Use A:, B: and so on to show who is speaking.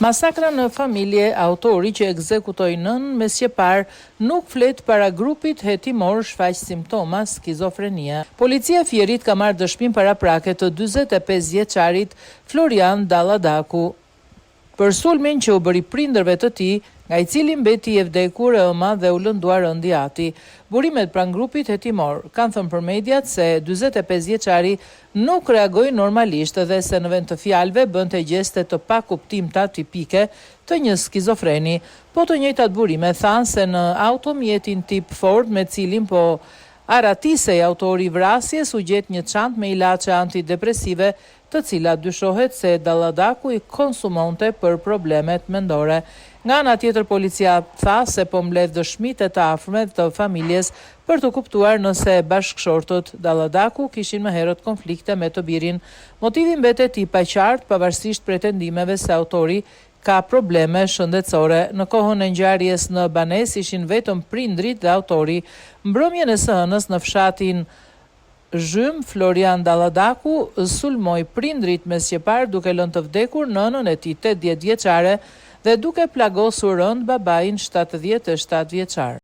A: Masakra në familje, autori që ekzekutoi nënën me sqepar nuk flet para grupit hetimor shfaq simptoma skizofrenia. Policia Fierit ka marrë dëshmim paraprake të 45 vjeçarit Florian Dalladaku për sulmin që u bëri prindërve të tij, nga i cili mbeti i vdekur e ëma dhe u lënduar ëndi ati. Burimet pranë grupit hetimor kanë thënë për mediat se 45 vjeçari nuk reagoi normalisht dhe se në vend të fjalëve bënte gjeste të pakuptimta tipike të një skizofreni. Po të njëjtat burime thanë se në automjetin tip Ford me cilin po aratisej autori i vrasjes u gjet një çantë me ilaçe antidepresive, të cilat dyshohet se Dalladaku i konsumonte për problemet mendore. Nga ana tjetër, policia tha se po mbledh dëshmitë të afërme të familjes për të kuptuar nëse bashkëshortët Dalladaku kishin më herët konflikte me të birin. Motivi mbetet i paqartë pavarësisht pretendimeve se autori ka probleme shëndetësore. Në kohën e ngjarjes në banesë ishin vetëm prindrit dhe autori. Mbrëmjen e së hënës në fshatin Zhym, Florian Dalladaku sulmoi prindrit me sqepar duke lënë të vdekur nënën e tij 80 vjeçare dhe duke plagosur rënd babain 77 vjeçar.